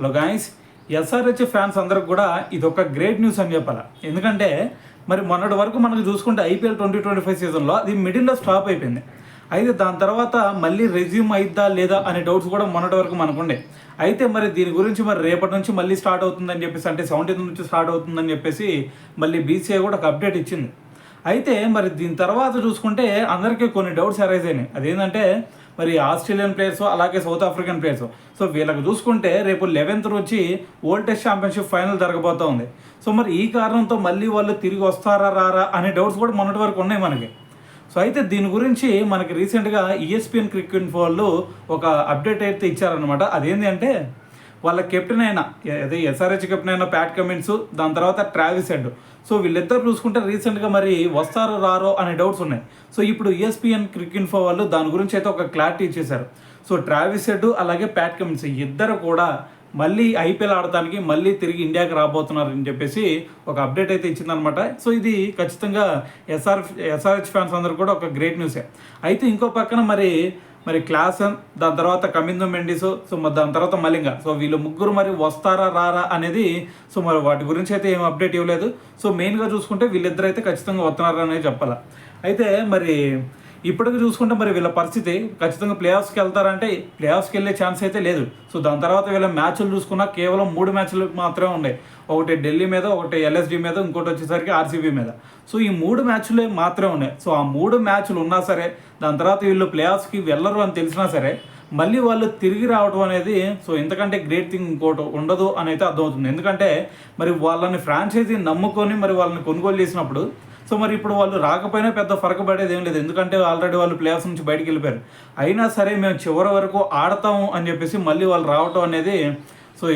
Hello guys, SRH fans అందరికి కూడా ఇది ఒక గ్రేట్ న్యూస్ అని చెప్పాలి. ఎందుకంటే మరి మొన్నటి వరకు మనకు చూసుకుంటే ఐపీఎల్ 2025 సీజన్లో అది మిడిల్లో స్టాప్ అయిపోయింది. అయితే దాని తర్వాత మళ్ళీ రెజ్యూమ్ అయిద్దా లేదా అనే డౌట్స్ కూడా మొన్నటి వరకు మనకుండే. అయితే మరి దీని గురించి మరి రేపటి నుంచి మళ్ళీ స్టార్ట్ అవుతుందని చెప్పేసి, అంటే 17 నుంచి స్టార్ట్ అవుతుందని చెప్పేసి మళ్ళీ బీసీఐ కూడా ఒక అప్డేట్ ఇచ్చింది. అయితే మరి దీని తర్వాత చూసుకుంటే అందరికీ కొన్ని డౌట్స్ అరైజ్ అయినాయి. అదేంటంటే మరి ఆస్ట్రేలియన్ ప్లేయర్స్ అలాగే సౌత్ ఆఫ్రికన్ ప్లేయర్స్, సో వీళ్ళకి చూసుకుంటే రేపు 11th వచ్చి వరల్డ్ టెస్ట్ ఛాంపియన్షిప్ ఫైనల్ జరగబోతూ ఉంది. సో మరి ఈ కారణంతో మళ్ళీ వాళ్ళు తిరిగి వస్తారా రారా అనే డౌట్స్ కూడా మొన్నటి వరకు ఉన్నాయి మనకి. సో అయితే దీని గురించి మనకి రీసెంట్గా ఈఎస్పిఎన్ క్రికెట్ ఇన్ఫో వాళ్ళు ఒక అప్డేట్ అయితే ఇచ్చారనమాట. అదేంటి అంటే వాళ్ళ కెప్టెన్ అయినా, అదే ఎస్ఆర్హెచ్ కెప్టెన్ అయినా ప్యాట్ కమిన్స్, దాని తర్వాత ట్రావిస్ హెడ్, సో వీళ్ళిద్దరు చూసుకుంటే రీసెంట్గా మరి వస్తారో రారో అనే డౌట్స్ ఉన్నాయి. సో ఇప్పుడు ఈఎస్పిఎన్ క్రికెట్ ఇన్ఫో వాళ్ళు దాని గురించి అయితే ఒక క్లారిటీ ఇచ్చేశారు. సో ట్రావిస్ హెడ్ అలాగే ప్యాట్ కమిన్స్ ఇద్దరు కూడా మళ్ళీ ఐపీఎల్ ఆడటానికి మళ్ళీ తిరిగి ఇండియాకి రాబోతున్నారు అని చెప్పేసి ఒక అప్డేట్ అయితే ఇచ్చిందనమాట. సో ఇది ఖచ్చితంగా ఎస్ఆర్హెచ్ ఫ్యాన్స్ అందరూ కూడా ఒక గ్రేట్ న్యూసే. అయితే ఇంకో పక్కన మరి క్లాసన్, దాని తర్వాత కమిందో మెండిస్, సో మరి దాని తర్వాత మలింగ, సో వీళ్ళు ముగ్గురు మరి వస్తారా రారా అనేది, సో మరి వాటి గురించి అయితే ఏం అప్డేట్ ఇవ్వలేదు. సో మెయిన్గా చూసుకుంటే వీళ్ళిద్దరు అయితే ఖచ్చితంగా వస్తున్నారా అనేది చెప్పాలి. అయితే మరి ఇప్పటికి చూసుకుంటే మరి వీళ్ళ పరిస్థితి ఖచ్చితంగా ప్లే ఆఫ్స్కి వెళ్తారంటే ప్లే ఆఫ్స్కి వెళ్ళే ఛాన్స్ అయితే లేదు. సో దాని తర్వాత వీళ్ళ మ్యాచ్లు చూసుకున్నా కేవలం 3 మ్యాచ్లు మాత్రమే ఉన్నాయి. ఒకటి ఢిల్లీ మీద, ఒకటి ఎల్ఎస్డి మీద, ఇంకోటి వచ్చేసరికి ఆర్సీబీ మీద. సో ఈ 3 మ్యాచ్లే మాత్రమే ఉన్నాయి. సో ఆ 3 మ్యాచ్లు ఉన్నా సరే, దాని తర్వాత వీళ్ళు ప్లే ఆఫ్స్కి వెళ్ళరు అని తెలిసినా సరే మళ్ళీ వాళ్ళు తిరిగి రావడం అనేది, సో ఇంతకంటే గ్రేట్ థింగ్ ఇంకోటి ఉండదు అని అయితే అర్థమవుతుంది. ఎందుకంటే మరి వాళ్ళని ఫ్రాంచైజీ నమ్ముకొని మరి వాళ్ళని కొనుగోలు చేసినప్పుడు, సో మరి ఇప్పుడు వాళ్ళు రాకపోయినా పెద్ద ఫరక పడేది ఏం లేదు. ఎందుకంటే ఆల్రెడీ వాళ్ళు ప్లేయర్స్ నుంచి బయటికి వెళ్ళిపోయారు. అయినా సరే మేము చివరి వరకు ఆడతాము అని చెప్పేసి మళ్ళీ వాళ్ళు రావటం అనేది, సో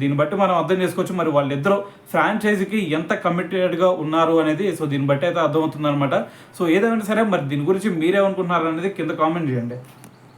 దీన్ని బట్టి మనం అర్థం చేసుకోవచ్చు మరి వాళ్ళిద్దరూ ఫ్రాంచైజీకి ఎంత కమిటెడ్గా ఉన్నారు అనేది. సో దీన్ని బట్టి అయితే అర్థమవుతుంది అనమాట. సో ఏదేమైనా సరే మరి దీని గురించి మీరేమనుకుంటున్నారు అనేది కింద కామెంట్ చేయండి.